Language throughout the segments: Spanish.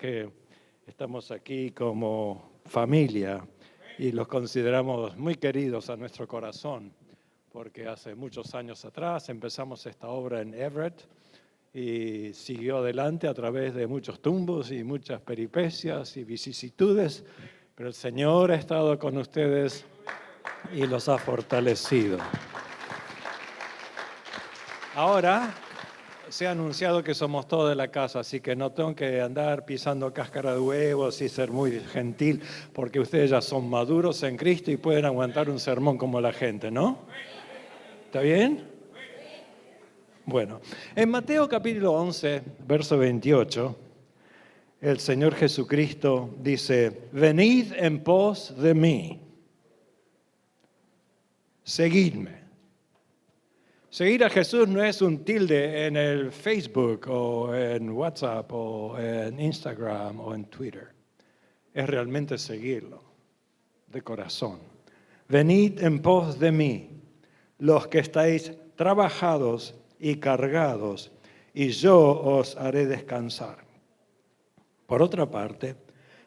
que estamos aquí como familia y los consideramos muy queridos a nuestro corazón, porque hace muchos años atrás empezamos esta obra en Everett y siguió adelante a través de muchos tumbos y muchas peripecias y vicisitudes, pero el Señor ha estado con ustedes y los ha fortalecido. Ahora se ha anunciado que somos todos de la casa, así que no tengo que andar pisando cáscara de huevos y ser muy gentil, porque ustedes ya son maduros en Cristo y pueden aguantar un sermón como la gente, ¿no? ¿Está bien? Bueno, en Mateo capítulo 11, verso 28, el Señor Jesucristo dice: venid en pos de mí, seguidme. Seguir a Jesús no es un tilde en el Facebook o en WhatsApp o en Instagram o en Twitter. Es realmente seguirlo de corazón. Venid en pos de mí, los que estáis trabajados y cargados, y yo os haré descansar. Por otra parte,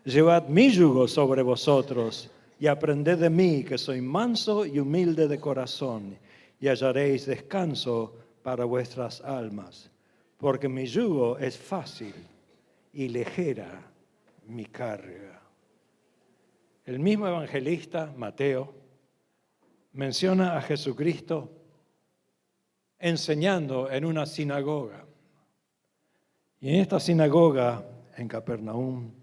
llevad mi yugo sobre vosotros y aprended de mí, que soy manso y humilde de corazón, y hallaréis descanso para vuestras almas, porque mi yugo es fácil y ligera mi carga. El mismo evangelista, Mateo, menciona a Jesucristo enseñando en una sinagoga. Y en esta sinagoga, en Capernaum,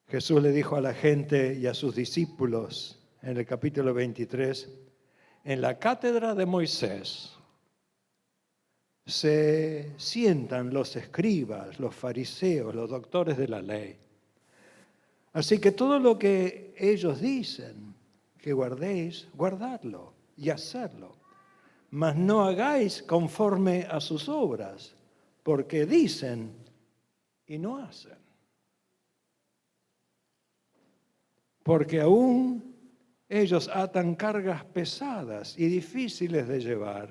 Jesús le dijo a la gente y a sus discípulos en el capítulo 23, en la cátedra de Moisés se sientan los escribas, los fariseos, los doctores de la ley. Así que todo lo que ellos dicen que guardéis, guardadlo y hacedlo. Mas no hagáis conforme a sus obras, porque dicen y no hacen. Porque aún ellos atan cargas pesadas y difíciles de llevar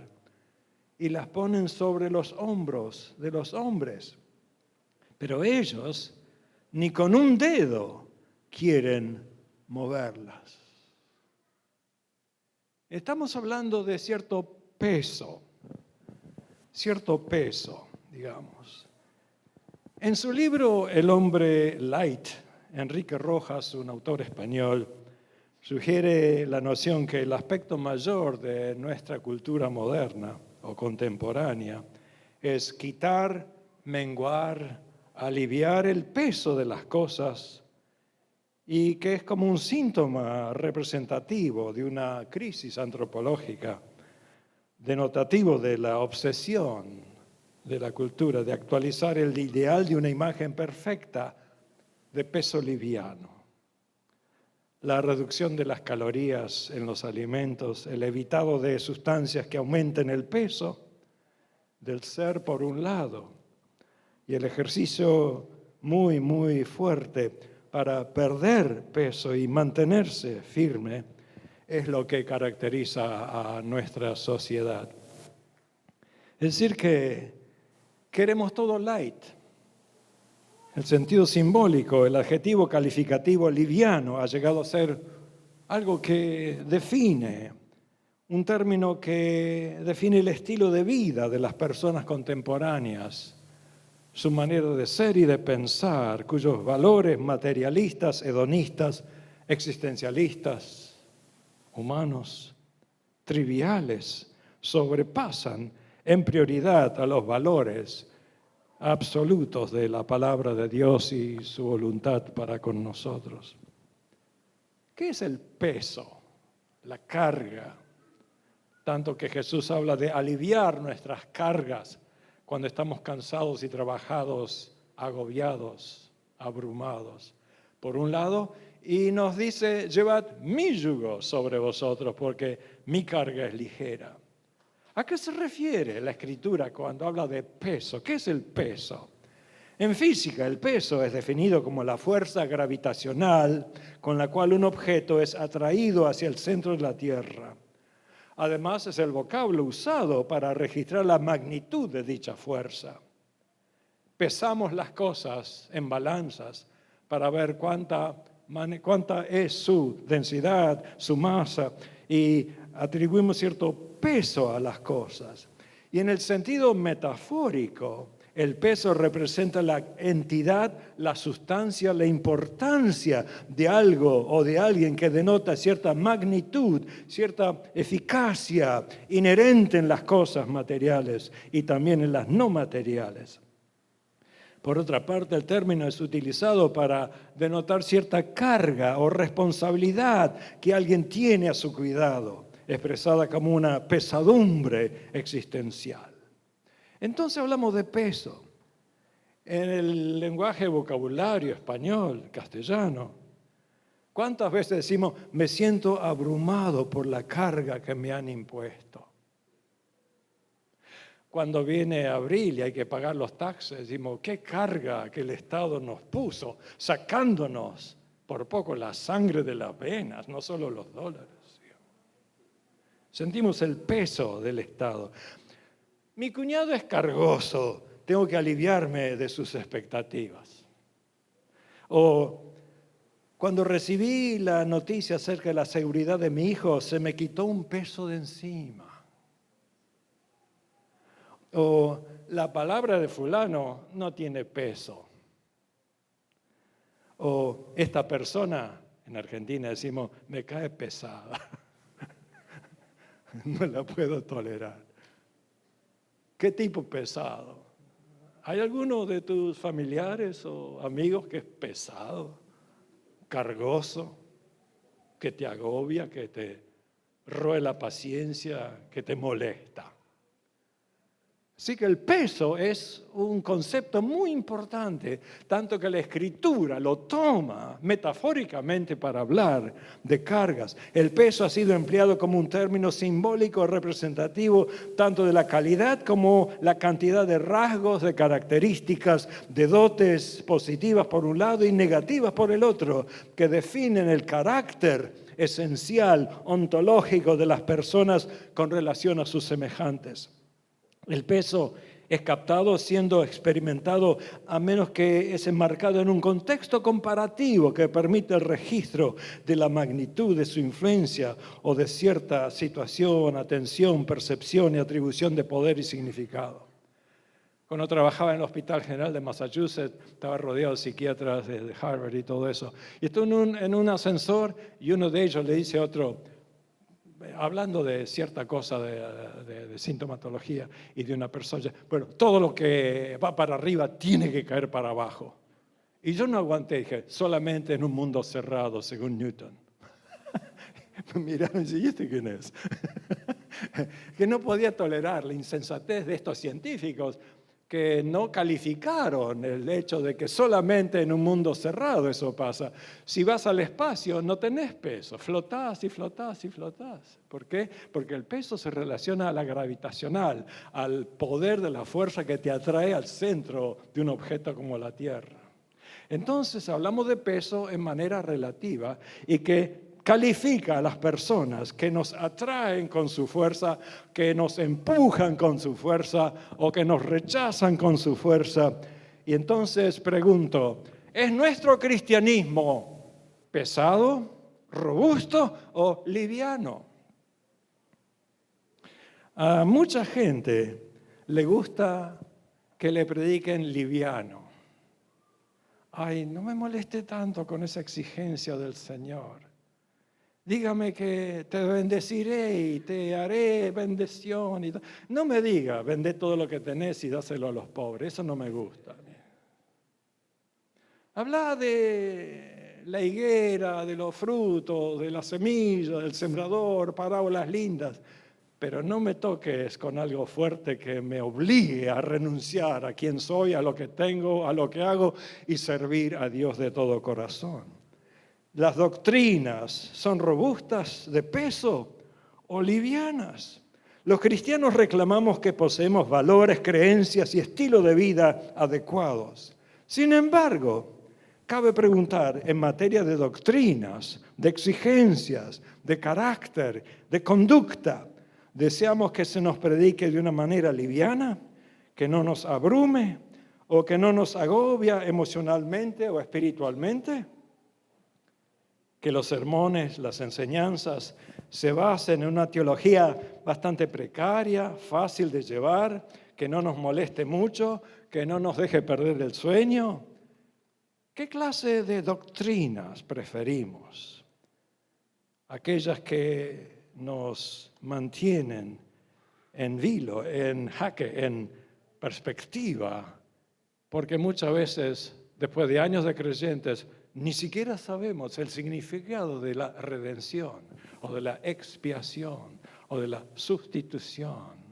y las ponen sobre los hombros de los hombres. Pero ellos ni con un dedo quieren moverlas. Estamos hablando de cierto peso, digamos. En su libro El hombre light, Enrique Rojas, un autor español, sugiere la noción que el aspecto mayor de nuestra cultura moderna o contemporánea es quitar, menguar, aliviar el peso de las cosas, y que es como un síntoma representativo de una crisis antropológica, denotativo de la obsesión de la cultura de actualizar el ideal de una imagen perfecta de peso liviano. La reducción de las calorías en los alimentos, el evitado de sustancias que aumenten el peso del ser por un lado, y el ejercicio muy, muy fuerte para perder peso y mantenerse firme es lo que caracteriza a nuestra sociedad. Es decir, que queremos todo light. El sentido simbólico, el adjetivo calificativo liviano ha llegado a ser algo que define, un término que define el estilo de vida de las personas contemporáneas, su manera de ser y de pensar, cuyos valores materialistas, hedonistas, existencialistas, humanos, triviales, sobrepasan en prioridad a los valores absolutos de la palabra de Dios y su voluntad para con nosotros. ¿Qué es el peso, la carga? Tanto que Jesús habla de aliviar nuestras cargas cuando estamos cansados y trabajados, agobiados, abrumados. Por un lado, y nos dice, llevad mi yugo sobre vosotros, porque mi carga es ligera. ¿A qué se refiere la Escritura cuando habla de peso? ¿Qué es el peso? En física, el peso es definido como la fuerza gravitacional con la cual un objeto es atraído hacia el centro de la Tierra. Además, es el vocablo usado para registrar la magnitud de dicha fuerza. pesamos las cosas en balanzas para ver cuánta es su densidad, su masa, y atribuimos cierto peso a las cosas. Y en el sentido metafórico, el peso representa la entidad, la sustancia, la importancia de algo o de alguien que denota cierta magnitud, cierta eficacia inherente en las cosas materiales y también en las no materiales. Por otra parte, el término es utilizado para denotar cierta carga o responsabilidad que alguien tiene a su cuidado, expresada como una pesadumbre existencial. Entonces hablamos de peso. En el lenguaje vocabulario español, castellano, ¿cuántas veces decimos, me siento abrumado por la carga que me han impuesto? Cuando viene abril y hay que pagar los taxes, decimos, qué carga que el Estado nos puso, sacándonos por poco la sangre de las venas, no solo los dólares. Sentimos el peso del Estado. Mi cuñado es cargoso, tengo que aliviarme de sus expectativas. O cuando recibí la noticia acerca de la seguridad de mi hijo, se me quitó un peso de encima. O la palabra de fulano no tiene peso. O esta persona, en Argentina decimos, me cae pesada. No la puedo tolerar. ¿Qué tipo pesado? ¿Hay alguno de tus familiares o amigos que es pesado, cargoso, que te agobia, que te roe la paciencia, que te molesta? Así que el peso es un concepto muy importante, tanto que la Escritura lo toma metafóricamente para hablar de cargas. El peso ha sido empleado como un término simbólico representativo tanto de la calidad como la cantidad de rasgos, de características, de dotes positivas por un lado y negativas por el otro, que definen el carácter esencial, ontológico de las personas con relación a sus semejantes. El peso es captado siendo experimentado a menos que es enmarcado en un contexto comparativo que permite el registro de la magnitud de su influencia o de cierta situación, atención, percepción y atribución de poder y significado. Cuando trabajaba en el Hospital General de Massachusetts, estaba rodeado de psiquiatras de Harvard y todo eso. Y estuve en un ascensor y uno de ellos le dice a otro, hablando de cierta cosa de sintomatología y de una persona, bueno, todo lo que va para arriba tiene que caer para abajo. Y yo no aguanté, dije, solamente en un mundo cerrado, según Newton. Me miraron y dije, ¿y este quién es? Que no podía tolerar la insensatez de estos científicos que no calificaron el hecho de que solamente en un mundo cerrado eso pasa. Si vas al espacio no tenés peso, flotás y flotás y flotás. ¿Por qué? Porque el peso se relaciona a la gravitacional, al poder de la fuerza que te atrae al centro de un objeto como la Tierra. Entonces hablamos de peso en manera relativa y que califica a las personas que nos atraen con su fuerza, que nos empujan con su fuerza o que nos rechazan con su fuerza. Y entonces pregunto, ¿es nuestro cristianismo pesado, robusto o liviano? A mucha gente le gusta que le prediquen liviano. Ay, no me moleste tanto con esa exigencia del Señor. Dígame que te bendeciré y te haré bendición. No me diga, vende todo lo que tenés y dáselo a los pobres. Eso no me gusta. Habla de la higuera, de los frutos, de la semilla, del sembrador, parábolas lindas. Pero no me toques con algo fuerte que me obligue a renunciar a quien soy, a lo que tengo, a lo que hago y servir a Dios de todo corazón. ¿Las doctrinas son robustas, de peso o livianas? Los cristianos reclamamos que poseemos valores, creencias y estilo de vida adecuados. Sin embargo, cabe preguntar en materia de doctrinas, de exigencias, de carácter, de conducta, ¿deseamos que se nos predique de una manera liviana, que no nos abrume, o que no nos agobia emocionalmente o espiritualmente? Que los sermones, las enseñanzas se basen en una teología bastante precaria, fácil de llevar, que no nos moleste mucho, que no nos deje perder el sueño. ¿Qué clase de doctrinas preferimos? Aquellas que nos mantienen en vilo, en jaque, en perspectiva, porque muchas veces, después de años de creyentes, ni siquiera sabemos el significado de la redención, o de la expiación, o de la sustitución.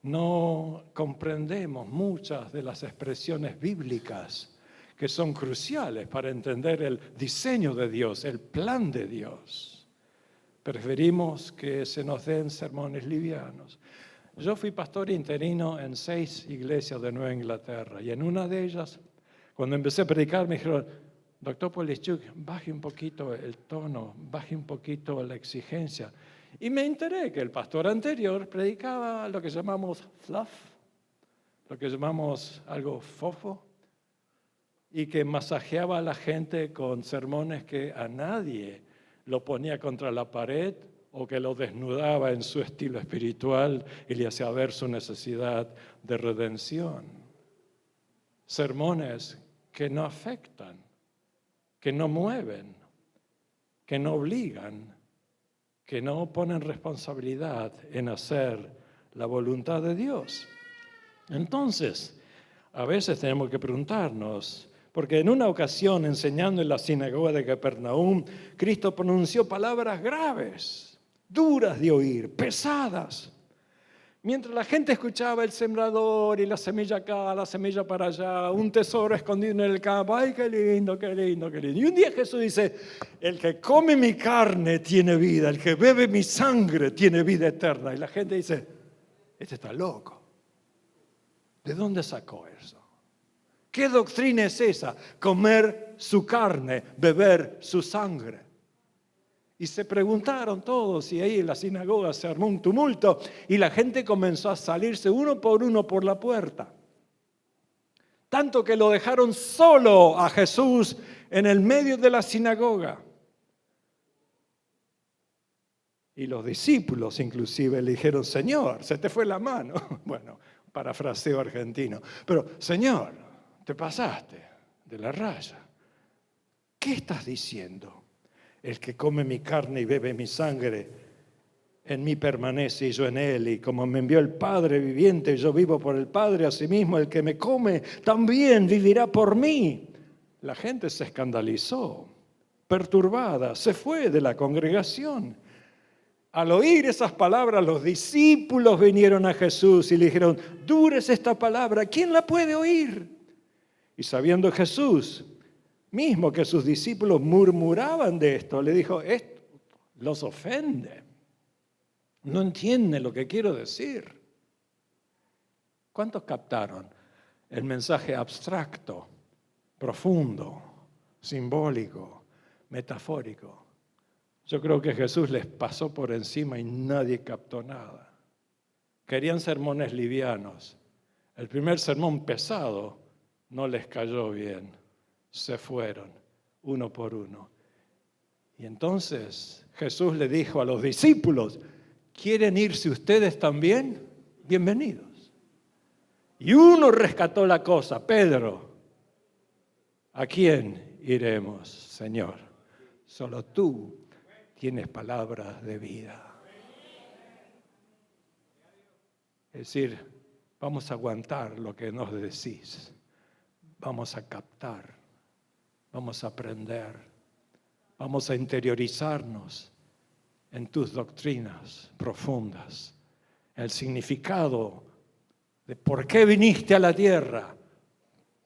No comprendemos muchas de las expresiones bíblicas que son cruciales para entender el diseño de Dios, el plan de Dios. Preferimos que se nos den sermones livianos. Yo fui pastor interino en 6 iglesias de Nueva Inglaterra y en una de ellas, cuando empecé a predicar, me dijeron: doctor Polischuk, baje un poquito el tono, baje un poquito la exigencia. Y me enteré que el pastor anterior predicaba lo que llamamos fluff, lo que llamamos algo fofo, y que masajeaba a la gente con sermones que a nadie lo ponía contra la pared o que lo desnudaba en su estilo espiritual y le hacía ver su necesidad de redención. Sermones que no afectan, que no mueven, que no obligan, que no ponen responsabilidad en hacer la voluntad de Dios. Entonces, a veces tenemos que preguntarnos, porque en una ocasión, enseñando en la sinagoga de Capernaum, Cristo pronunció palabras graves, duras de oír, pesadas. Mientras la gente escuchaba el sembrador y la semilla acá, la semilla para allá, un tesoro escondido en el campo, ¡ay, qué lindo, qué lindo, qué lindo! Y un día Jesús dice: el que come mi carne tiene vida, el que bebe mi sangre tiene vida eterna. Y la gente dice: este está loco. ¿De dónde sacó eso? ¿Qué doctrina es esa? Comer su carne, beber su sangre. Y se preguntaron todos, y ahí en la sinagoga se armó un tumulto, y la gente comenzó a salirse uno por la puerta. Tanto que lo dejaron solo a Jesús en el medio de la sinagoga. Y los discípulos inclusive le dijeron: Señor, se te fue la mano. Bueno, parafraseo argentino. Pero, Señor, te pasaste de la raya. ¿Qué estás diciendo? El que come mi carne y bebe mi sangre, en mí permanece y yo en él. Y como me envió el Padre viviente, yo vivo por el Padre. Asimismo, el que me come también vivirá por mí. La gente se escandalizó, perturbada, se fue de la congregación. Al oír esas palabras, los discípulos vinieron a Jesús y le dijeron: dura es esta palabra, ¿quién la puede oír? Y sabiendo Jesús mismo que sus discípulos murmuraban de esto, le dijo: esto los ofende, no entienden lo que quiero decir. ¿Cuántos captaron el mensaje abstracto, profundo, simbólico, metafórico? Yo creo que Jesús les pasó por encima y nadie captó nada. Querían sermones livianos. El primer sermón pesado no les cayó bien. Se fueron uno por uno. Y entonces Jesús le dijo a los discípulos: ¿quieren irse ustedes también? Bienvenidos. Y uno rescató la cosa: Pedro, ¿a quién iremos, Señor? Solo tú tienes palabras de vida. Es decir, vamos a aguantar lo que nos decís. Vamos a captar. Vamos a aprender, vamos a interiorizarnos en tus doctrinas profundas, el significado de por qué viniste a la tierra,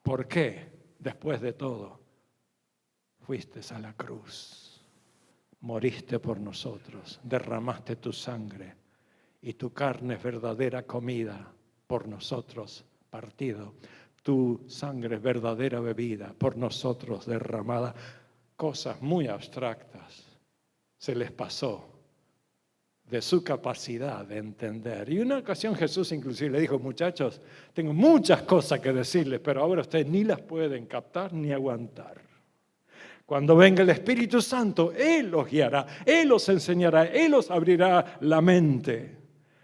por qué, después de todo, fuiste a la cruz, moriste por nosotros, derramaste tu sangre y tu carne es verdadera comida por nosotros partido. Tu sangre es verdadera bebida por nosotros derramada. Cosas muy abstractas se les pasó de su capacidad de entender. Y una ocasión Jesús inclusive le dijo, muchachos, tengo muchas cosas que decirles, pero ahora ustedes ni las pueden captar ni aguantar. Cuando venga el Espíritu Santo, Él los guiará, Él los enseñará, Él los abrirá la mente.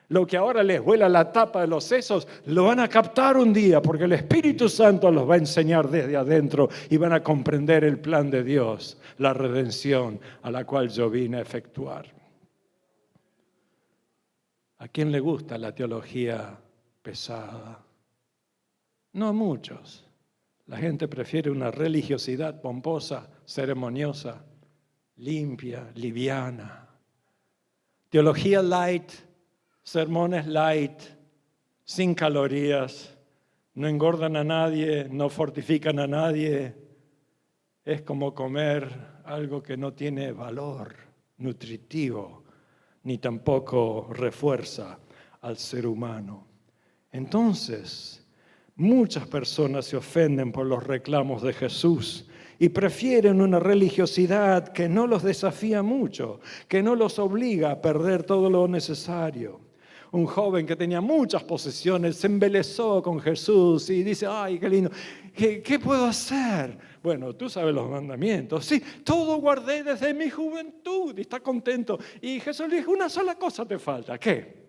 Lo que ahora les vuela la tapa de los sesos, lo van a captar un día, porque el Espíritu Santo los va a enseñar desde adentro y van a comprender el plan de Dios, la redención a la cual yo vine a efectuar. ¿A quién le gusta la teología pesada? No a muchos. La gente prefiere una religiosidad pomposa, ceremoniosa, limpia, liviana. Teología light, sermones light, sin calorías, no engordan a nadie, no fortifican a nadie. Es como comer algo que no tiene valor nutritivo, ni tampoco refuerza al ser humano. Entonces, muchas personas se ofenden por los reclamos de Jesús y prefieren una religiosidad que no los desafía mucho, que no los obliga a perder todo lo necesario. Un joven que tenía muchas posesiones se embelesó con Jesús y dice, ¡ay, qué lindo! ¿Qué puedo hacer? Bueno, tú sabes los mandamientos. Sí, todo guardé desde mi juventud y está contento. Y Jesús le dijo, una sola cosa te falta. ¿Qué?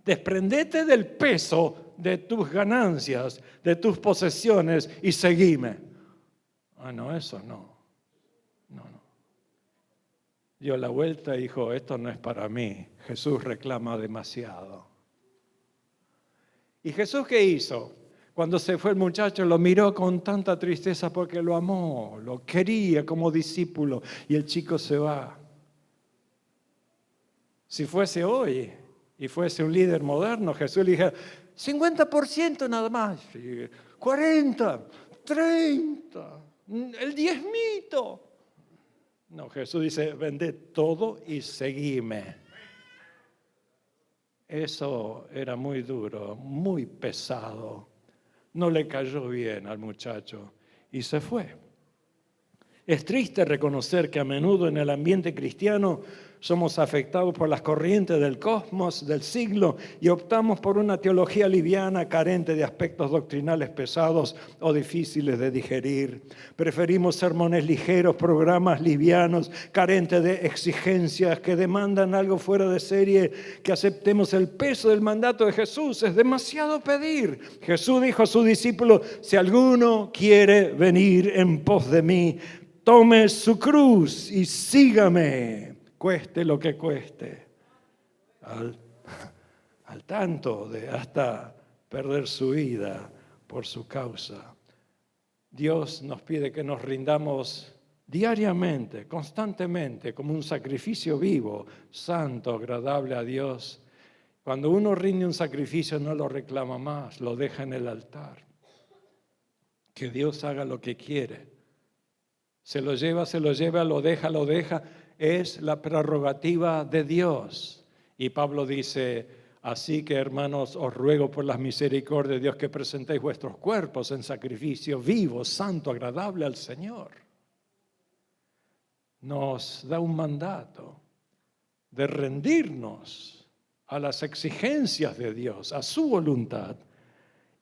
Desprendete del peso de tus ganancias, de tus posesiones y seguime. Ah, no, eso no. No. Dio la vuelta y dijo, esto no es para mí. Jesús reclama demasiado. ¿Y Jesús qué hizo? Cuando se fue el muchacho, lo miró con tanta tristeza porque lo amó, lo quería como discípulo y el chico se va. Si fuese hoy y fuese un líder moderno, Jesús le dijera, 50% nada más, 40, 30, el diezmito. No, Jesús dice, vende todo y seguime. Eso era muy duro, muy pesado. No le cayó bien al muchacho y se fue. Es triste reconocer que a menudo en el ambiente cristiano somos afectados por las corrientes del cosmos, del siglo, y optamos por una teología liviana, carente de aspectos doctrinales pesados o difíciles de digerir. Preferimos sermones ligeros, programas livianos, carentes de exigencias que demandan algo fuera de serie, que aceptemos el peso del mandato de Jesús. Es demasiado pedir. Jesús dijo a sus discípulos, si alguno quiere venir en pos de mí, tome su cruz y sígame, cueste lo que cueste, al tanto de hasta perder su vida por su causa. Dios nos pide que nos rindamos diariamente, constantemente, como un sacrificio vivo, santo, agradable a Dios. Cuando uno rinde un sacrificio no lo reclama más, lo deja en el altar. Que Dios haga lo que quiere. Se lo lleva, lo deja, es la prerrogativa de Dios. Y Pablo dice, así que hermanos, os ruego por las misericordias de Dios que presentéis vuestros cuerpos en sacrificio vivo, santo, agradable al Señor. Nos da un mandato de rendirnos a las exigencias de Dios, a su voluntad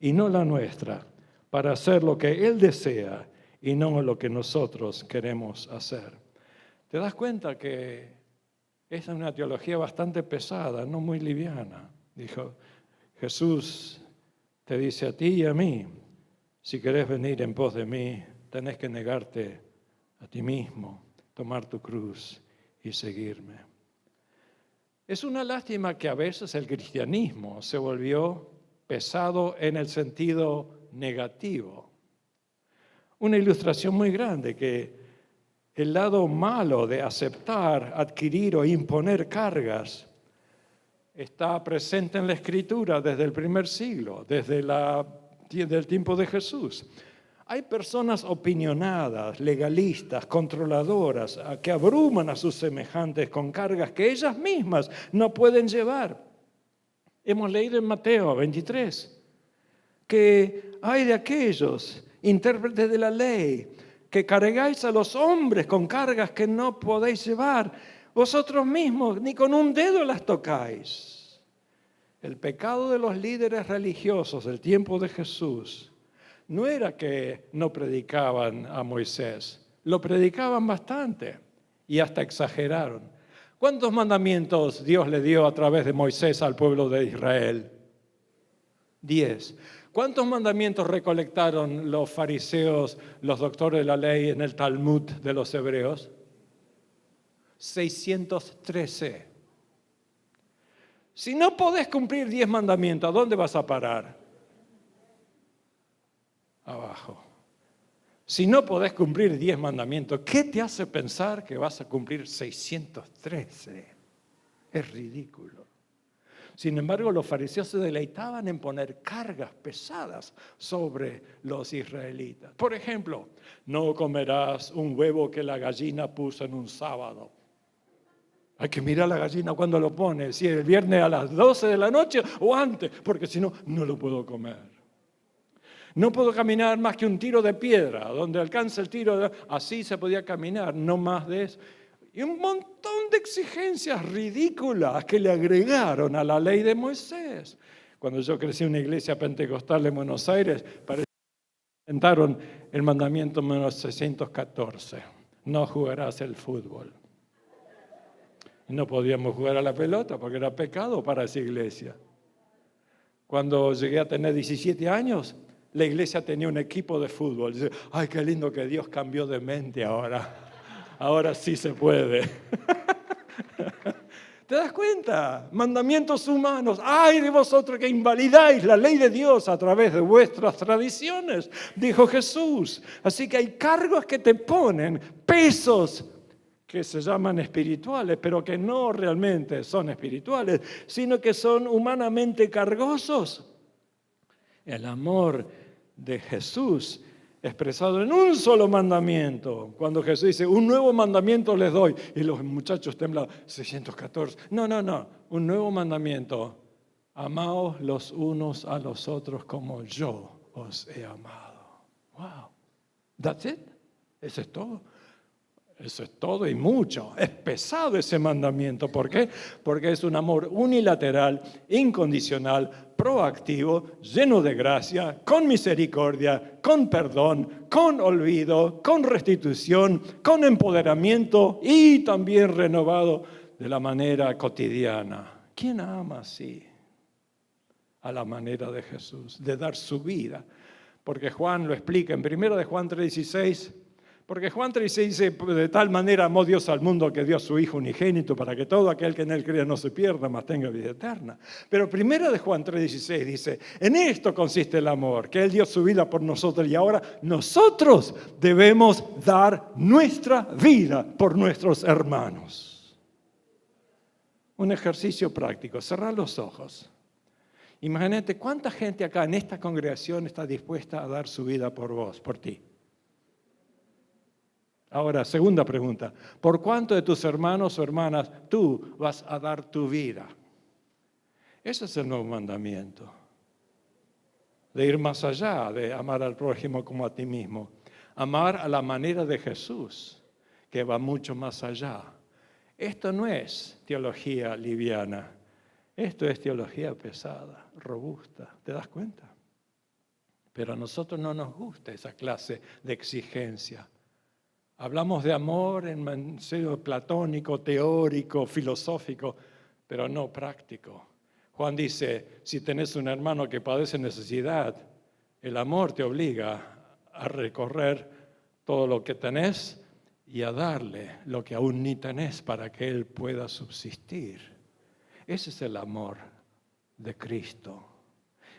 y no la nuestra, para hacer lo que Él desea y no lo que nosotros queremos hacer. ¿Te das cuenta que esa es una teología bastante pesada, no muy liviana? Dijo, Jesús te dice a ti y a mí, si querés venir en pos de mí, tenés que negarte a ti mismo, tomar tu cruz y seguirme. Es una lástima que a veces el cristianismo se volvió pesado en el sentido negativo. Una ilustración muy grande que el lado malo de aceptar, adquirir o imponer cargas está presente en la Escritura desde el primer siglo, desde el tiempo de Jesús. Hay personas opinionadas, legalistas, controladoras, que abruman a sus semejantes con cargas que ellas mismas no pueden llevar. Hemos leído en Mateo 23 que hay de aquellos intérpretes de la ley, que cargáis a los hombres con cargas que no podéis llevar. Vosotros mismos ni con un dedo las tocáis. El pecado de los líderes religiosos del tiempo de Jesús no era que no predicaban a Moisés, lo predicaban bastante y hasta exageraron. ¿Cuántos mandamientos Dios le dio a través de Moisés al pueblo de Israel? 10. ¿Cuántos mandamientos recolectaron los fariseos, los doctores de la ley en el Talmud de los hebreos? 613. Si no podés cumplir 10 mandamientos, ¿a dónde vas a parar? Abajo. Si no podés cumplir 10 mandamientos, ¿qué te hace pensar que vas a cumplir 613? Es ridículo. Sin embargo, los fariseos se deleitaban en poner cargas pesadas sobre los israelitas. Por ejemplo, no comerás un huevo que la gallina puso en un sábado. Hay que mirar a la gallina cuando lo pone, si es el viernes a las 12 de la noche o antes, porque si no, no lo puedo comer. No puedo caminar más que un tiro de piedra, donde alcanza el tiro, así se podía caminar, no más de eso. Y un montón de exigencias ridículas que le agregaron a la ley de Moisés. Cuando yo crecí en una iglesia pentecostal en Buenos Aires, inventaron el mandamiento número 614. No jugarás el fútbol. Y no podíamos jugar a la pelota porque era pecado para esa iglesia. Cuando llegué a tener 17 años, la iglesia tenía un equipo de fútbol. Dice, ay, qué lindo que Dios cambió de mente ahora. Ahora sí se puede. ¿Te das cuenta? Mandamientos humanos. ¡Ay de vosotros que invalidáis la ley de Dios a través de vuestras tradiciones! Dijo Jesús. Así que hay cargos que te ponen, pesos que se llaman espirituales, pero que no realmente son espirituales, sino que son humanamente cargosos. El amor de Jesús expresado en un solo mandamiento. Cuando Jesús dice, un nuevo mandamiento les doy, y los muchachos temblan, 614. No, un nuevo mandamiento. Amaos los unos a los otros como yo os he amado. Wow. That's it. Eso es todo. Eso es todo y mucho. Es pesado ese mandamiento. ¿Por qué? Porque es un amor unilateral, incondicional, proactivo, lleno de gracia, con misericordia, con perdón, con olvido, con restitución, con empoderamiento y también renovado de la manera cotidiana. ¿Quién ama así? A la manera de Jesús, de dar su vida. Porque Juan lo explica en 1 de Juan 3:16. Porque Juan 3:16 dice, de tal manera amó Dios al mundo que dio a su Hijo unigénito para que todo aquel que en él crea no se pierda, mas tenga vida eterna. Pero 1 de Juan 3:16 dice, en esto consiste el amor, que Él dio su vida por nosotros y ahora nosotros debemos dar nuestra vida por nuestros hermanos. Un ejercicio práctico, cerrar los ojos. Imagínate cuánta gente acá en esta congregación está dispuesta a dar su vida por vos, por ti. Ahora, segunda pregunta. ¿Por cuánto de tus hermanos o hermanas tú vas a dar tu vida? Ese es el nuevo mandamiento. De ir más allá, de amar al prójimo como a ti mismo. Amar a la manera de Jesús, que va mucho más allá. Esto no es teología liviana. Esto es teología pesada, robusta. ¿Te das cuenta? Pero a nosotros no nos gusta esa clase de exigencia. Hablamos de amor en sentido platónico, teórico, filosófico, pero no práctico. Juan dice, si tenés un hermano que padece necesidad, el amor te obliga a recorrer todo lo que tenés y a darle lo que aún ni tenés para que él pueda subsistir. Ese es el amor de Cristo,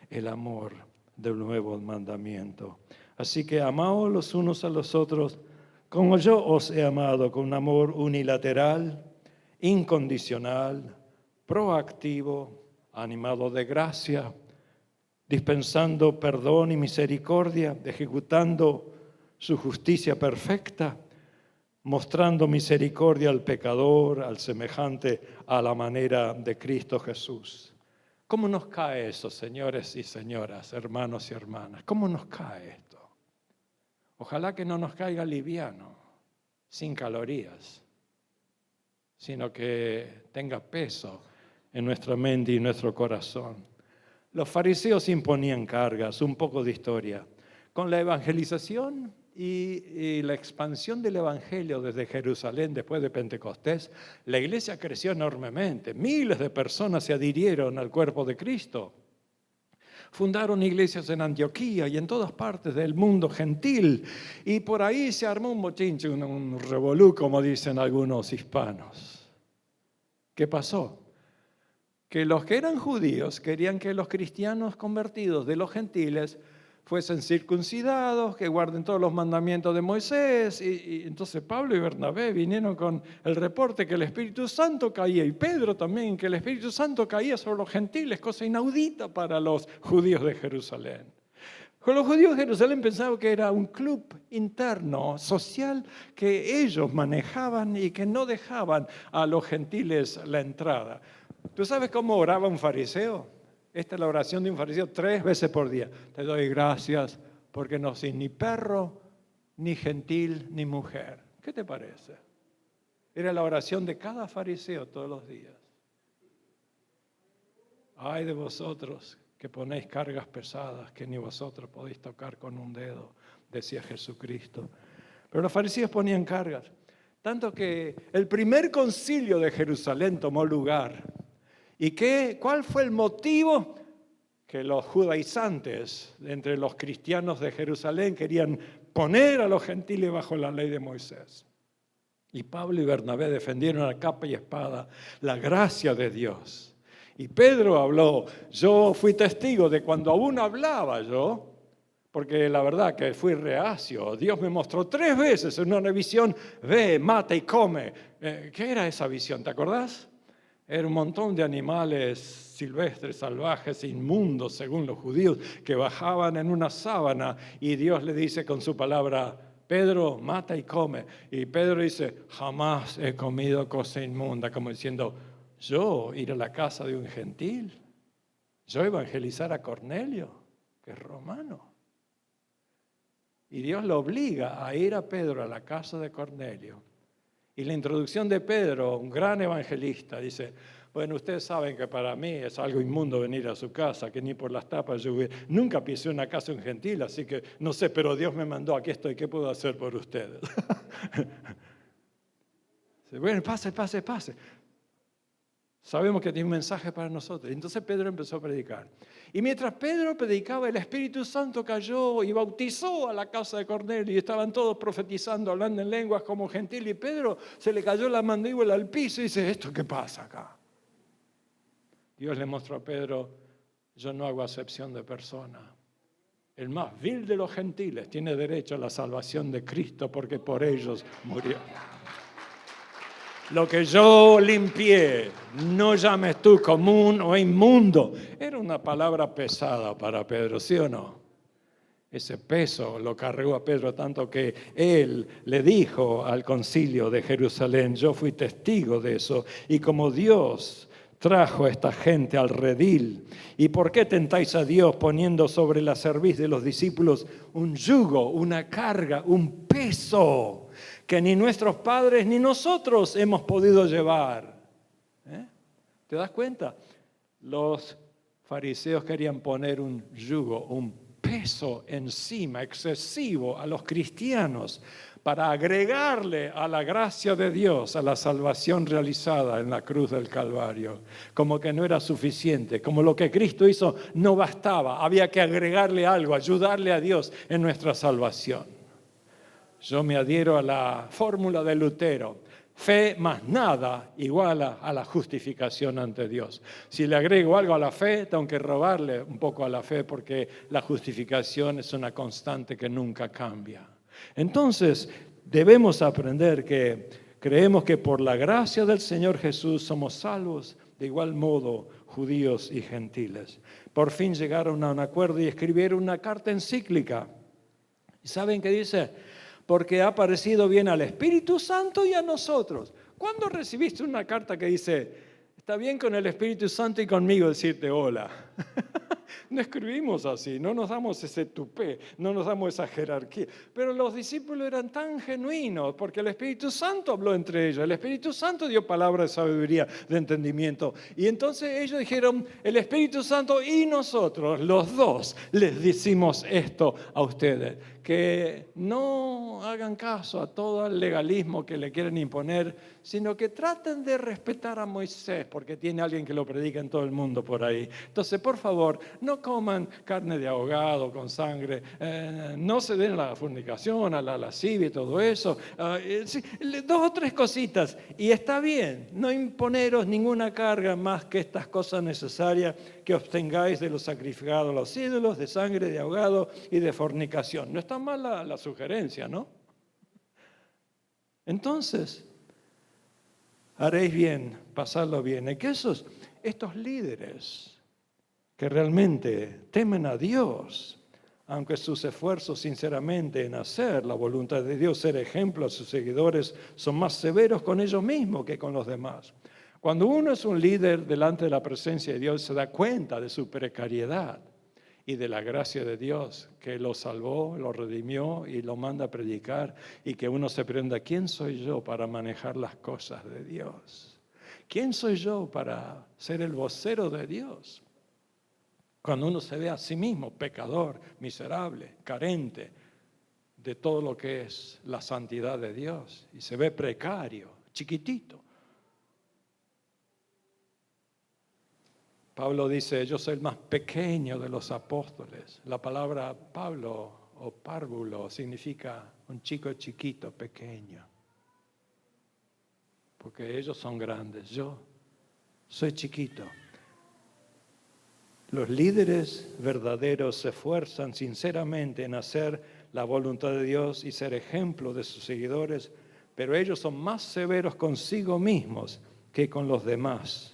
el amor del nuevo mandamiento. Así que amaos los unos a los otros como yo os he amado, con un amor unilateral, incondicional, proactivo, animado de gracia, dispensando perdón y misericordia, ejecutando su justicia perfecta, mostrando misericordia al pecador, al semejante, a la manera de Cristo Jesús. ¿Cómo nos cae eso, señores y señoras, hermanos y hermanas? ¿Cómo nos cae esto? Ojalá que no nos caiga liviano, sin calorías. sino que tenga peso en nuestra mente y nuestro corazón. Los fariseos imponían cargas, un poco de historia. Con la evangelización y la expansión del evangelio desde Jerusalén después de Pentecostés, la iglesia creció enormemente. Miles de personas se adhirieron al cuerpo de Cristo. Fundaron iglesias en Antioquía y en todas partes del mundo gentil. Y por ahí se armó un mochinche, un revolú, como dicen algunos hispanos. ¿Qué pasó? Que los que eran judíos querían que los cristianos convertidos de los gentiles fuesen circuncidados, que guarden todos los mandamientos de Moisés. Y entonces Pablo y Bernabé vinieron con el reporte que el Espíritu Santo caía, y Pedro también, que el Espíritu Santo caía sobre los gentiles, cosa inaudita para los judíos de Jerusalén. Los judíos de Jerusalén pensaban que era un club interno, social, que ellos manejaban y que no dejaban a los gentiles la entrada. ¿Tú sabes cómo oraba un fariseo? Esta es la oración de un fariseo 3 veces por día. Te doy gracias porque no soy ni perro, ni gentil, ni mujer. ¿Qué te parece? Era la oración de cada fariseo todos los días. Ay de vosotros que ponéis cargas pesadas que ni vosotros podéis tocar con un dedo, decía Jesucristo. Pero los fariseos ponían cargas. Tanto que el primer concilio de Jerusalén tomó lugar. ¿Y cuál fue el motivo? Que los judaizantes, entre los cristianos de Jerusalén, querían poner a los gentiles bajo la ley de Moisés. Y Pablo y Bernabé defendieron a capa y espada la gracia de Dios. Y Pedro habló, yo fui testigo de cuando aún hablaba yo, porque la verdad que fui reacio. Dios me mostró 3 veces en una visión, ve, mata y come. ¿Qué era esa visión? ¿Te acordás? Era un montón de animales silvestres, salvajes, inmundos, según los judíos, que bajaban en una sábana y Dios le dice con su palabra, Pedro, mata y come. Y Pedro dice, jamás he comido cosa inmunda, como diciendo, yo ir a la casa de un gentil, yo evangelizar a Cornelio, que es romano. Y Dios lo obliga a ir a Pedro a la casa de Cornelio. Y la introducción de Pedro, un gran evangelista, dice, bueno, ustedes saben que para mí es algo inmundo venir a su casa, que ni por las tapas yo nunca pisé una casa de un gentil, así que no sé, pero Dios me mandó, aquí estoy, ¿qué puedo hacer por ustedes? Bueno, pase. Sabemos que tiene un mensaje para nosotros. Entonces Pedro empezó a predicar. Y mientras Pedro predicaba, el Espíritu Santo cayó y bautizó a la casa de Cornelio. Y estaban todos profetizando, hablando en lenguas como gentil. Y Pedro se le cayó la mandíbula al piso y dice, ¿esto qué pasa acá? Dios le mostró a Pedro, yo no hago acepción de persona. El más vil de los gentiles tiene derecho a la salvación de Cristo porque por ellos murió. Lo que yo limpié, no llames tú común o inmundo. Era una palabra pesada para Pedro, ¿sí o no? Ese peso lo cargó a Pedro tanto que él le dijo al concilio de Jerusalén, yo fui testigo de eso, y como Dios trajo a esta gente al redil, ¿y por qué tentáis a Dios poniendo sobre la cerviz de los discípulos un yugo, una carga, un peso que ni nuestros padres ni nosotros hemos podido llevar? ¿Te das cuenta? Los fariseos querían poner un yugo, un peso encima excesivo a los cristianos para agregarle a la gracia de Dios, a la salvación realizada en la cruz del Calvario, como que no era suficiente, como lo que Cristo hizo no bastaba, había que agregarle algo, ayudarle a Dios en nuestra salvación. Yo me adhiero a la fórmula de Lutero, fe más nada iguala a la justificación ante Dios. Si le agrego algo a la fe, tengo que robarle un poco a la fe porque la justificación es una constante que nunca cambia. Entonces, debemos aprender que creemos que por la gracia del Señor Jesús somos salvos, de igual modo judíos y gentiles. Por fin llegaron a un acuerdo y escribieron una carta encíclica. ¿Y saben qué dice? Porque ha parecido bien al Espíritu Santo y a nosotros. ¿Cuándo recibiste una carta que dice, está bien con el Espíritu Santo y conmigo decirte hola? No escribimos así, no nos damos ese tupé, no nos damos esa jerarquía. Pero los discípulos eran tan genuinos porque el Espíritu Santo habló entre ellos. El Espíritu Santo dio palabra de sabiduría, de entendimiento. Y entonces ellos dijeron, el Espíritu Santo y nosotros, los dos, les decimos esto a ustedes. Que no hagan caso a todo el legalismo que le quieren imponer, sino que traten de respetar a Moisés, porque tiene alguien que lo predica en todo el mundo por ahí. Entonces, por favor, no coman carne de ahogado con sangre, no se den a la fornicación, a la lascivia y todo eso. Sí, 2 o 3 cositas, y está bien, no imponeros ninguna carga más que estas cosas necesarias que obtengáis de los sacrificados a los ídolos, de sangre de ahogado y de fornicación. No está mal la sugerencia, ¿no? Entonces, haréis bien, pasadlo bien. Y que estos líderes que realmente temen a Dios, aunque sus esfuerzos sinceramente en hacer la voluntad de Dios, ser ejemplo a sus seguidores, son más severos con ellos mismos que con los demás. Cuando uno es un líder delante de la presencia de Dios, se da cuenta de su precariedad y de la gracia de Dios que lo salvó, lo redimió y lo manda a predicar, y que uno se pregunta, ¿quién soy yo para manejar las cosas de Dios? ¿Quién soy yo para ser el vocero de Dios? Cuando uno se ve a sí mismo pecador, miserable, carente de todo lo que es la santidad de Dios, y se ve precario, chiquitito. Pablo dice, yo soy el más pequeño de los apóstoles. La palabra Pablo o párvulo significa un chico chiquito, pequeño. Porque ellos son grandes, yo soy chiquito. Los líderes verdaderos se esfuerzan sinceramente en hacer la voluntad de Dios y ser ejemplo de sus seguidores, pero ellos son más severos consigo mismos que con los demás.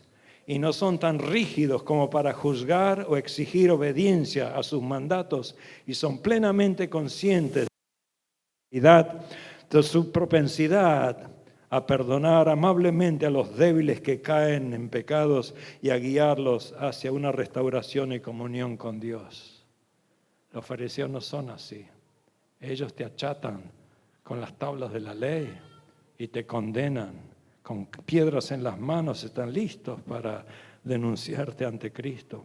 Y no son tan rígidos como para juzgar o exigir obediencia a sus mandatos, y son plenamente conscientes de su propensidad a perdonar amablemente a los débiles que caen en pecados y a guiarlos hacia una restauración y comunión con Dios. Los fariseos no son así. Ellos te achatan con las tablas de la ley y te condenan. Con piedras en las manos están listos para denunciarte ante Cristo.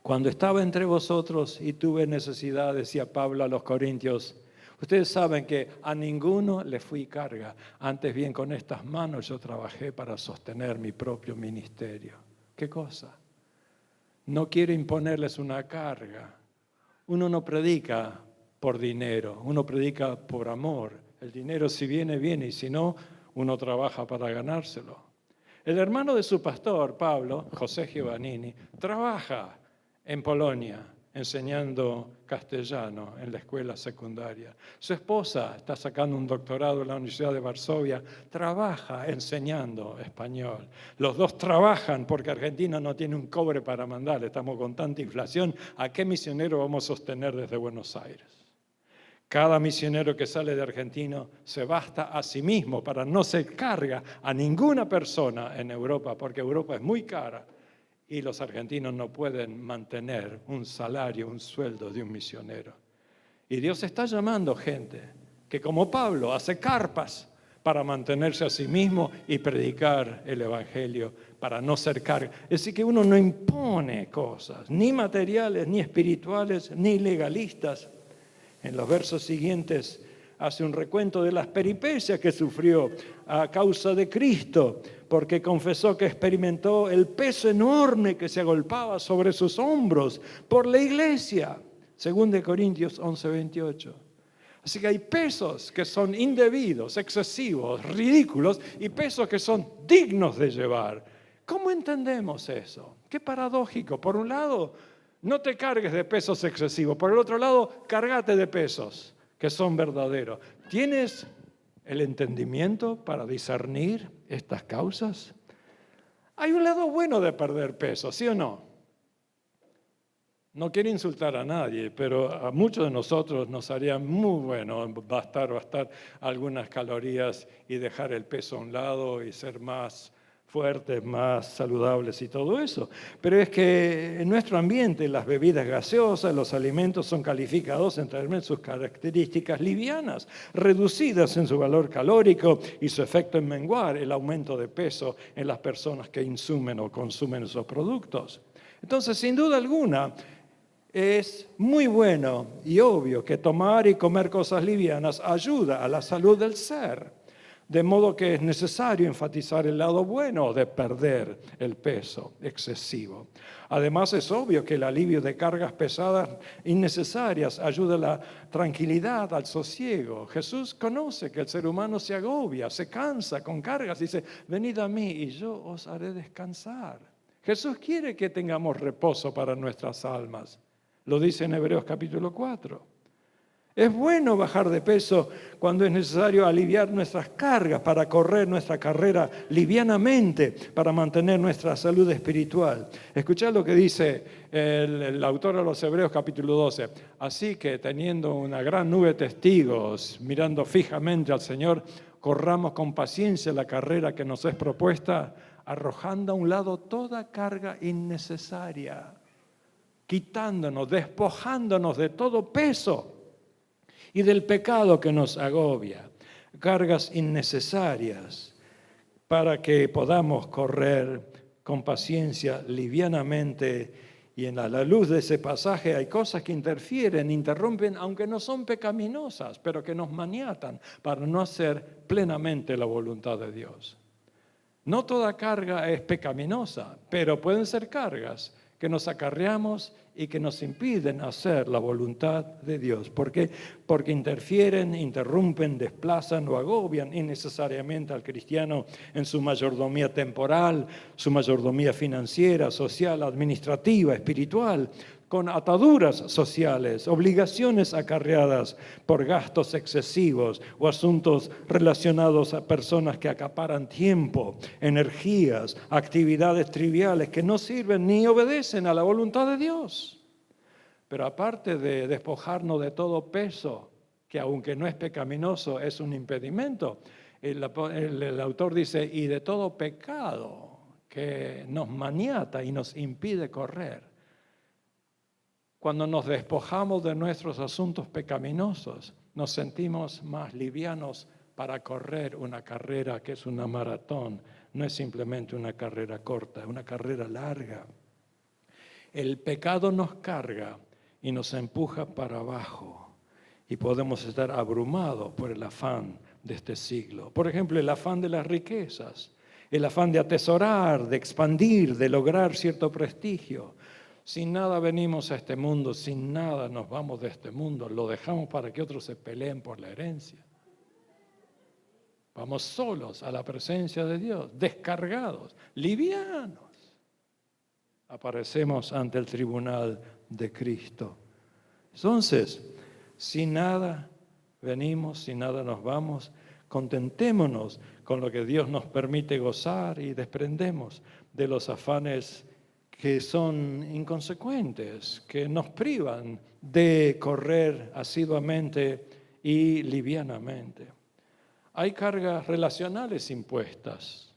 Cuando estaba entre vosotros y tuve necesidad, decía Pablo a los Corintios, ustedes saben que a ninguno le fui carga, antes bien con estas manos yo trabajé para sostener mi propio ministerio. ¿Qué cosa? No quiero imponerles una carga. Uno no predica por dinero, uno predica por amor. El dinero si viene, viene, y si no, uno trabaja para ganárselo. El hermano de su pastor, Pablo, José Giovannini, trabaja en Polonia enseñando castellano en la escuela secundaria. Su esposa está sacando un doctorado en la Universidad de Varsovia, trabaja enseñando español. Los dos trabajan porque Argentina no tiene un cobre para mandar, estamos con tanta inflación. ¿A qué misionero vamos a sostener desde Buenos Aires? Cada misionero que sale de Argentina se basta a sí mismo para no ser carga a ninguna persona en Europa, porque Europa es muy cara y los argentinos no pueden mantener un salario, un sueldo de un misionero. Y Dios está llamando gente que, como Pablo, hace carpas para mantenerse a sí mismo y predicar el Evangelio, para no ser carga. Es decir, que uno no impone cosas, ni materiales, ni espirituales, ni legalistas. En los versos siguientes hace un recuento de las peripecias que sufrió a causa de Cristo, porque confesó que experimentó el peso enorme que se agolpaba sobre sus hombros por la iglesia, según de Corintios 11:28. Así que hay pesos que son indebidos, excesivos, ridículos, y pesos que son dignos de llevar. ¿Cómo entendemos eso? Qué paradójico. Por un lado, no te cargues de pesos excesivos. Por el otro lado, cárgate de pesos que son verdaderos. ¿Tienes el entendimiento para discernir estas causas? Hay un lado bueno de perder peso, ¿sí o no? No quiero insultar a nadie, pero a muchos de nosotros nos haría muy bueno bastar algunas calorías y dejar el peso a un lado y ser más fuertes, más saludables y todo eso. Pero es que en nuestro ambiente las bebidas gaseosas, los alimentos son calificados en términos de sus características livianas, reducidas en su valor calórico y su efecto en menguar el aumento de peso en las personas que insumen o consumen esos productos. Entonces, sin duda alguna, es muy bueno y obvio que tomar y comer cosas livianas ayuda a la salud del ser. De modo que es necesario enfatizar el lado bueno de perder el peso excesivo. Además, es obvio que el alivio de cargas pesadas innecesarias ayuda a la tranquilidad, al sosiego. Jesús conoce que el ser humano se agobia, se cansa con cargas y dice, venid a mí y yo os haré descansar. Jesús quiere que tengamos reposo para nuestras almas. Lo dice en Hebreos capítulo 4. Es bueno bajar de peso cuando es necesario aliviar nuestras cargas para correr nuestra carrera livianamente, para mantener nuestra salud espiritual. Escuchad lo que dice el autor de los Hebreos capítulo 12. Así que teniendo una gran nube de testigos, mirando fijamente al Señor, corramos con paciencia la carrera que nos es propuesta, arrojando a un lado toda carga innecesaria, quitándonos, despojándonos de todo peso y del pecado que nos agobia, cargas innecesarias, para que podamos correr con paciencia, livianamente. Y en la luz de ese pasaje hay cosas que interrumpen, aunque no son pecaminosas, pero que nos maniatan para no hacer plenamente la voluntad de Dios. No toda carga es pecaminosa, pero pueden ser cargas que nos acarreamos y que nos impiden hacer la voluntad de Dios. ¿Por qué? Porque interfieren, interrumpen, desplazan o agobian innecesariamente al cristiano en su mayordomía temporal, su mayordomía financiera, social, administrativa, espiritual, con ataduras sociales, obligaciones acarreadas por gastos excesivos o asuntos relacionados a personas que acaparan tiempo, energías, actividades triviales que no sirven ni obedecen a la voluntad de Dios. Pero aparte de despojarnos de todo peso, que aunque no es pecaminoso, es un impedimento, el autor dice, y de todo pecado que nos maniata y nos impide correr. Cuando nos despojamos de nuestros asuntos pecaminosos, nos sentimos más livianos para correr una carrera que es una maratón. No es simplemente una carrera corta, es una carrera larga. El pecado nos carga y nos empuja para abajo y podemos estar abrumados por el afán de este siglo. Por ejemplo, el afán de las riquezas, el afán de atesorar, de expandir, de lograr cierto prestigio. Sin nada venimos a este mundo, sin nada nos vamos de este mundo, lo dejamos para que otros se peleen por la herencia. Vamos solos a la presencia de Dios, descargados, livianos. Aparecemos ante el tribunal de Cristo. Entonces, sin nada venimos, sin nada nos vamos, contentémonos con lo que Dios nos permite gozar y desprendemos de los afanes que son inconsecuentes, que nos privan de correr asiduamente y livianamente. Hay cargas relacionales impuestas.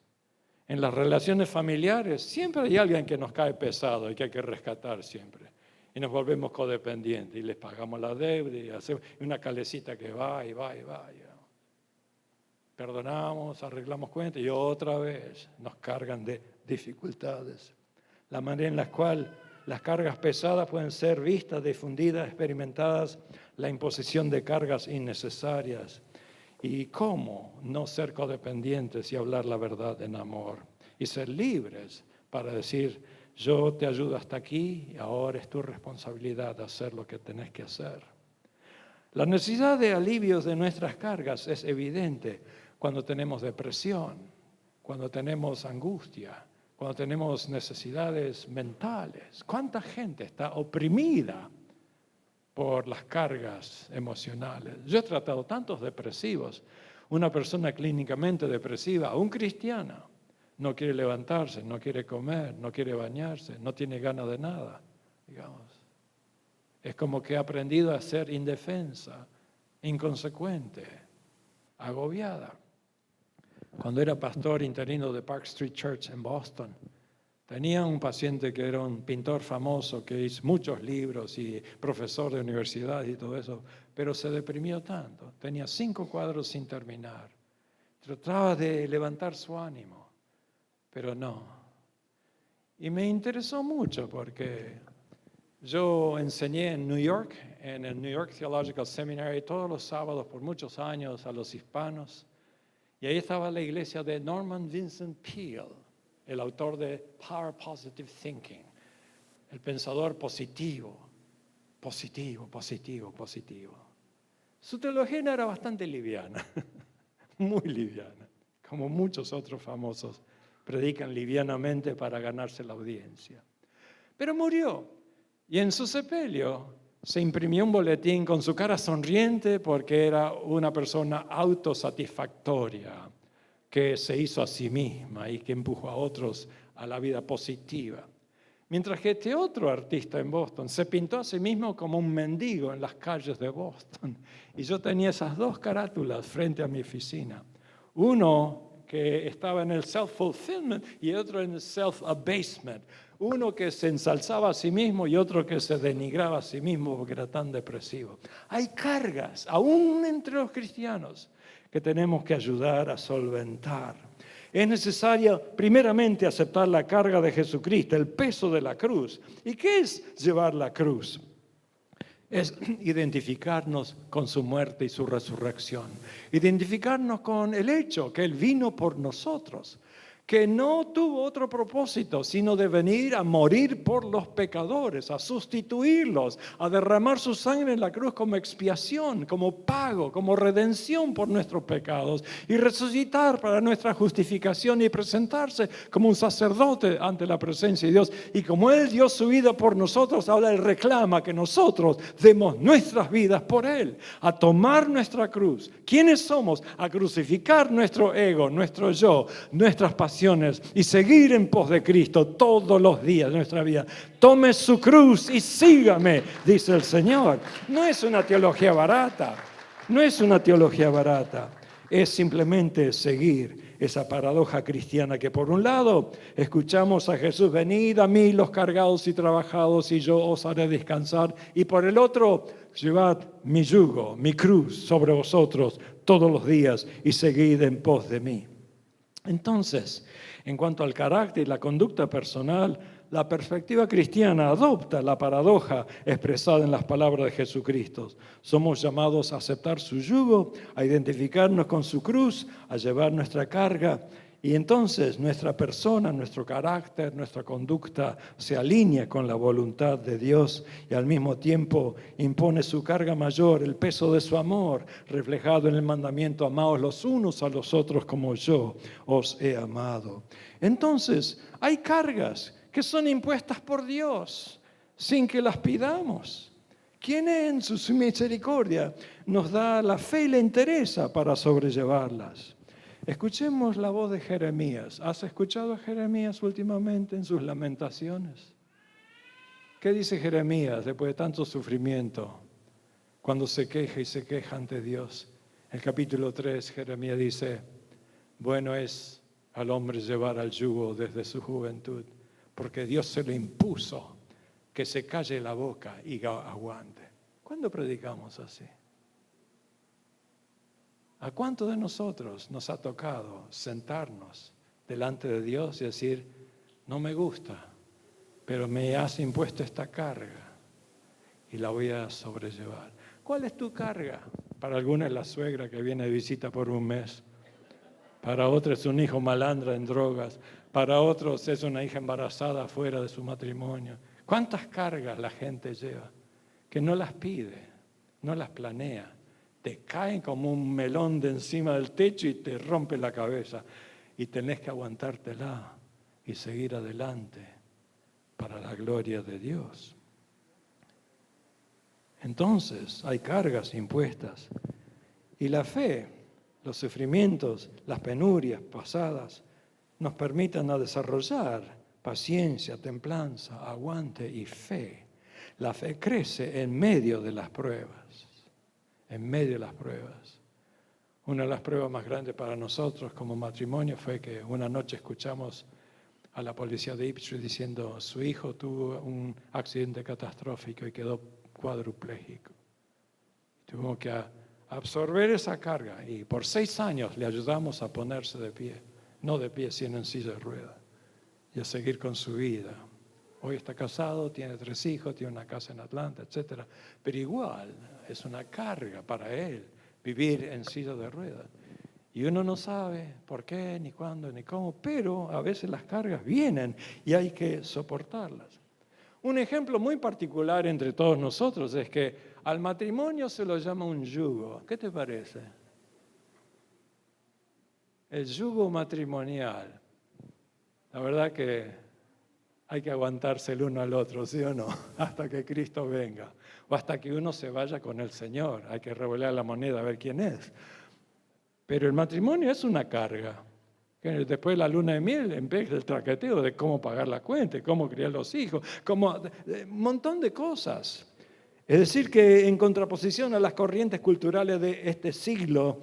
En las relaciones familiares siempre hay alguien que nos cae pesado y que hay que rescatar siempre. Y nos volvemos codependientes y les pagamos la deuda y hacemos una calecita que va y va y va. Perdonamos, arreglamos cuentas y otra vez nos cargan de dificultades. La manera en la cual las cargas pesadas pueden ser vistas, difundidas, experimentadas, la imposición de cargas innecesarias. ¿Y cómo no ser codependientes y hablar la verdad en amor? Y ser libres para decir, yo te ayudo hasta aquí y ahora es tu responsabilidad hacer lo que tenés que hacer. La necesidad de alivios de nuestras cargas es evidente cuando tenemos depresión, cuando tenemos angustia, cuando tenemos necesidades mentales. ¿Cuánta gente está oprimida por las cargas emocionales? Yo he tratado tantos depresivos. Una persona clínicamente depresiva, un cristiano, no quiere levantarse, no quiere comer, no quiere bañarse, no tiene ganas de nada, digamos. Es como que ha aprendido a ser indefensa, inconsecuente, agobiada. Cuando era pastor interino de Park Street Church en Boston, tenía un paciente que era un pintor famoso que hizo muchos libros y profesor de universidad y todo eso, pero se deprimió tanto. Tenía 5 cuadros sin terminar. Trataba de levantar su ánimo, pero no. Y me interesó mucho porque yo enseñé en New York, en el New York Theological Seminary, todos los sábados por muchos años a los hispanos. Y ahí estaba la iglesia de Norman Vincent Peale, el autor de Power Positive Thinking, el pensador positivo, positivo, positivo, positivo. Su teología era bastante liviana, muy liviana, como muchos otros famosos predican livianamente para ganarse la audiencia. Pero murió, y en su sepelio se imprimió un boletín con su cara sonriente porque era una persona autosatisfactoria, que se hizo a sí misma y que empujó a otros a la vida positiva. Mientras que este otro artista en Boston se pintó a sí mismo como un mendigo en las calles de Boston. Y yo tenía esas 2 carátulas frente a mi oficina. Uno que estaba en el self-fulfillment y otro en el self-abasement. Uno que se ensalzaba a sí mismo y otro que se denigraba a sí mismo porque era tan depresivo. Hay cargas, aún entre los cristianos, que tenemos que ayudar a solventar. Es necesario, primeramente, aceptar la carga de Jesucristo, el peso de la cruz. ¿Y qué es llevar la cruz? Es identificarnos con su muerte y su resurrección. Identificarnos con el hecho que Él vino por nosotros, que no tuvo otro propósito sino de venir a morir por los pecadores, a sustituirlos, a derramar su sangre en la cruz como expiación, como pago, como redención por nuestros pecados y resucitar para nuestra justificación y presentarse como un sacerdote ante la presencia de Dios. Y como Él dio su vida por nosotros, ahora Él reclama que nosotros demos nuestras vidas por Él, a tomar nuestra cruz. ¿Quiénes somos? A crucificar nuestro ego, nuestro yo, nuestras pasiones y seguir en pos de Cristo todos los días de nuestra vida. Tome su cruz y sígame, dice el Señor. No es una teología barata, no es una teología barata. Es simplemente seguir esa paradoja cristiana que por un lado escuchamos a Jesús: venid a mí los cargados y trabajados y yo os haré descansar, y por el otro, llevad mi yugo, mi cruz sobre vosotros todos los días y seguid en pos de mí. Entonces, en cuanto al carácter y la conducta personal, la perspectiva cristiana adopta la paradoja expresada en las palabras de Jesucristo. Somos llamados a aceptar su yugo, a identificarnos con su cruz, a llevar nuestra carga, y entonces nuestra persona, nuestro carácter, nuestra conducta se alinea con la voluntad de Dios y al mismo tiempo impone su carga mayor, el peso de su amor, reflejado en el mandamiento: amaos los unos a los otros como yo os he amado. Entonces, hay cargas que son impuestas por Dios sin que las pidamos. ¿Quién en su misericordia nos da la fe y la interesa para sobrellevarlas? Escuchemos la voz de Jeremías. ¿Has escuchado a Jeremías últimamente en sus lamentaciones? ¿Qué dice Jeremías después de tanto sufrimiento? Cuando se queja y se queja ante Dios. En el capítulo 3, Jeremías dice: bueno es al hombre llevar al yugo desde su juventud, porque Dios se lo impuso, que se calle la boca y aguante. ¿Cuándo predicamos así? ¿A cuántos de nosotros nos ha tocado sentarnos delante de Dios y decir: no me gusta, pero me has impuesto esta carga y la voy a sobrellevar? ¿Cuál es tu carga? Para algunos es la suegra que viene de visita por un mes. Para otros es un hijo malandra en drogas. Para otros es una hija embarazada fuera de su matrimonio. ¿Cuántas cargas la gente lleva que no las pide, no las planea? Te caen como un melón de encima del techo y te rompe la cabeza. Y tenés que aguantártela y seguir adelante para la gloria de Dios. Entonces hay cargas impuestas. Y la fe, los sufrimientos, las penurias pasadas nos permitan a desarrollar paciencia, templanza, aguante y fe. La fe crece en medio de las pruebas. En medio de las pruebas. Una de las pruebas más grandes para nosotros como matrimonio fue que una noche escuchamos a la policía de Ipswich diciendo su hijo tuvo un accidente catastrófico y quedó cuadripléjico. Tuvimos que absorber esa carga y por 6 años le ayudamos a ponerse de pie, no de pie, sino en silla de ruedas, y a seguir con su vida. Hoy está casado, tiene 3 hijos, tiene una casa en Atlanta, etc. Pero igual es una carga para él vivir en silla de ruedas. Y uno no sabe por qué, ni cuándo, ni cómo, pero a veces las cargas vienen y hay que soportarlas. Un ejemplo muy particular entre todos nosotros es que al matrimonio se lo llama un yugo. ¿Qué te parece? El yugo matrimonial. La verdad que hay que aguantarse el uno al otro, ¿sí o no? Hasta que Cristo venga. O hasta que uno se vaya con el Señor. Hay que revolear la moneda a ver quién es. Pero el matrimonio es una carga. Después de la luna de miel empieza el traqueteo de cómo pagar la cuenta, cómo criar los hijos, un montón de cosas. Es decir, que en contraposición a las corrientes culturales de este siglo,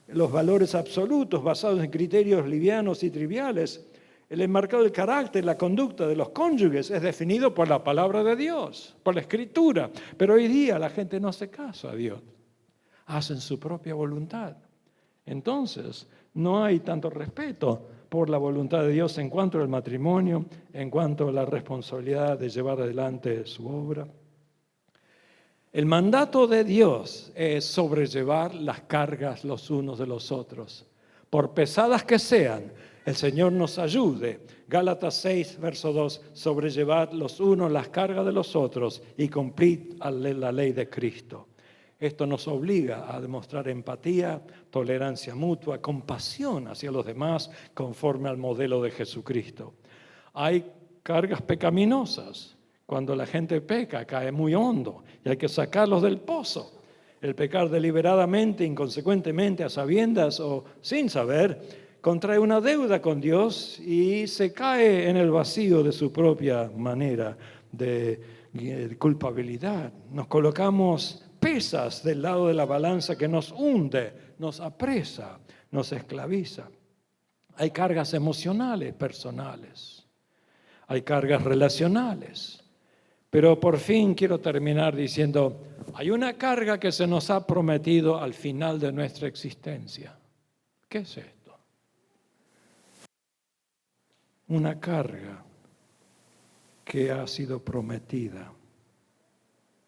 los valores absolutos basados en criterios livianos y triviales, el enmarcado del carácter, la conducta de los cónyuges es definido por la palabra de Dios, por la Escritura. Pero hoy día la gente no hace caso a Dios, hacen su propia voluntad. Entonces, no hay tanto respeto por la voluntad de Dios en cuanto al matrimonio, en cuanto a la responsabilidad de llevar adelante su obra. El mandato de Dios es sobrellevar las cargas los unos de los otros. Por pesadas que sean, el Señor nos ayude. Gálatas 6, verso 2, sobrellevar los unos las cargas de los otros y cumplir la ley de Cristo. Esto nos obliga a demostrar empatía, tolerancia mutua, compasión hacia los demás conforme al modelo de Jesucristo. Hay cargas pecaminosas. Cuando la gente peca, cae muy hondo y hay que sacarlos del pozo. El pecar deliberadamente, inconsecuentemente, a sabiendas o sin saber, contrae una deuda con Dios y se cae en el vacío de su propia manera de culpabilidad. Nos colocamos pesas del lado de la balanza que nos hunde, nos apresa, nos esclaviza. Hay cargas emocionales, personales. Hay cargas relacionales. Pero por fin quiero terminar diciendo, hay una carga que se nos ha prometido al final de nuestra existencia. ¿Qué es esto? Una carga que ha sido prometida.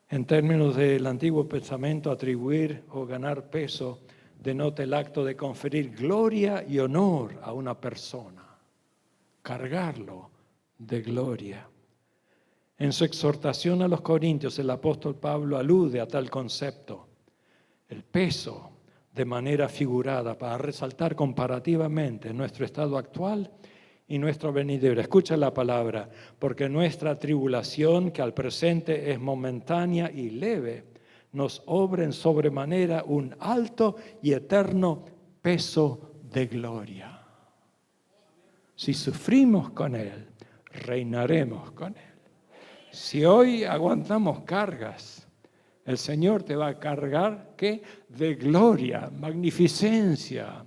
En términos del Antiguo Testamento, atribuir o ganar peso denota el acto de conferir gloria y honor a una persona, cargarlo de gloria. En su exhortación a los Corintios, el apóstol Pablo alude a tal concepto, el peso de manera figurada para resaltar comparativamente nuestro estado actual y nuestro venidero. Escucha la palabra, porque nuestra tribulación, que al presente es momentánea y leve, nos obra en sobremanera un alto y eterno peso de gloria. Si sufrimos con Él, reinaremos con Él. Si hoy aguantamos cargas, el Señor te va a cargar, ¿qué? De gloria, magnificencia,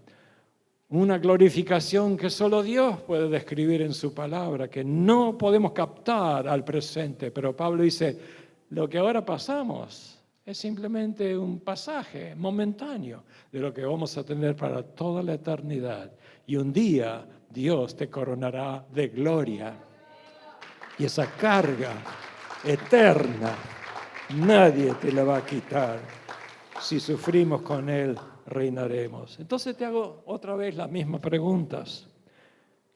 una glorificación que solo Dios puede describir en su palabra, que no podemos captar al presente. Pero Pablo dice, lo que ahora pasamos es simplemente un pasaje momentáneo de lo que vamos a tener para toda la eternidad. Y un día Dios te coronará de gloria. Y esa carga eterna, nadie te la va a quitar. Si sufrimos con Él, reinaremos. Entonces te hago otra vez las mismas preguntas.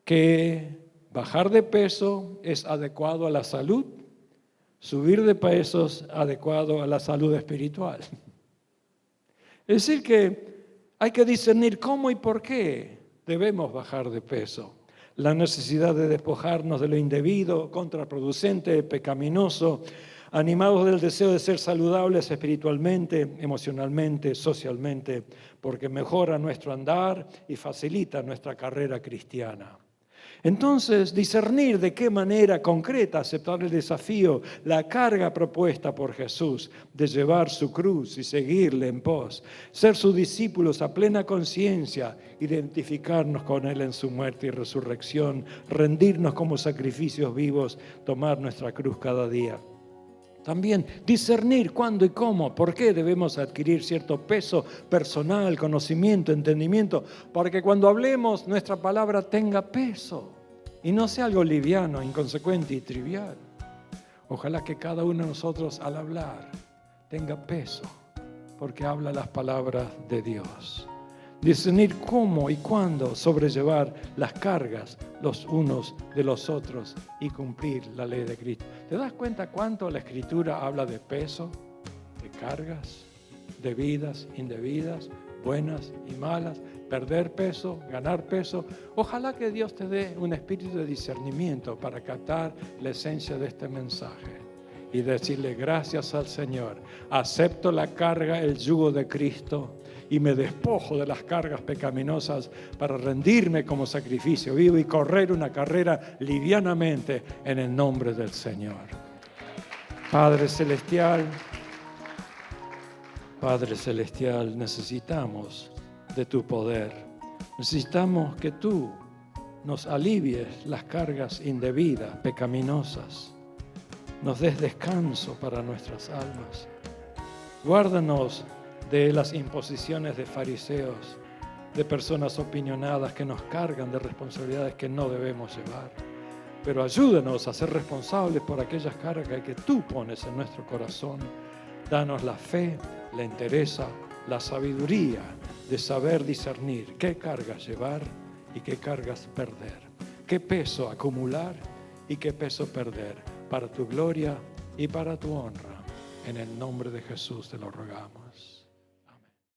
¿Que bajar de peso es adecuado a la salud? ¿Subir de peso es adecuado a la salud espiritual? Es decir que hay que discernir cómo y por qué debemos bajar de peso. La necesidad de despojarnos de lo indebido, contraproducente, pecaminoso, animados del deseo de ser saludables espiritualmente, emocionalmente, socialmente, porque mejora nuestro andar y facilita nuestra carrera cristiana. Entonces, discernir de qué manera concreta aceptar el desafío, la carga propuesta por Jesús de llevar su cruz y seguirle en pos, ser sus discípulos a plena conciencia, identificarnos con Él en su muerte y resurrección, rendirnos como sacrificios vivos, tomar nuestra cruz cada día. También discernir cuándo y cómo, por qué debemos adquirir cierto peso personal, conocimiento, entendimiento, para que cuando hablemos nuestra palabra tenga peso y no sea algo liviano, inconsecuente y trivial. Ojalá que cada uno de nosotros al hablar tenga peso, porque habla las palabras de Dios. Discernir cómo y cuándo sobrellevar las cargas los unos de los otros y cumplir la ley de Cristo. ¿Te das cuenta cuánto la Escritura habla de peso, de cargas, de vidas indebidas, buenas y malas, perder peso, ganar peso? Ojalá que Dios te dé un espíritu de discernimiento para captar la esencia de este mensaje y decirle gracias al Señor. Acepto la carga, el yugo de Cristo, y me despojo de las cargas pecaminosas para rendirme como sacrificio vivo y correr una carrera livianamente en el nombre del Señor. Padre Celestial, necesitamos de tu poder. Necesitamos que tú nos alivies las cargas indebidas, pecaminosas. Nos des descanso para nuestras almas. Guárdanos de las imposiciones de fariseos, de personas opinionadas que nos cargan de responsabilidades que no debemos llevar. Pero ayúdanos a ser responsables por aquellas cargas que tú pones en nuestro corazón. Danos la fe, la entereza, la sabiduría de saber discernir qué cargas llevar y qué cargas perder, qué peso acumular y qué peso perder, para tu gloria y para tu honra. En el nombre de Jesús te lo rogamos.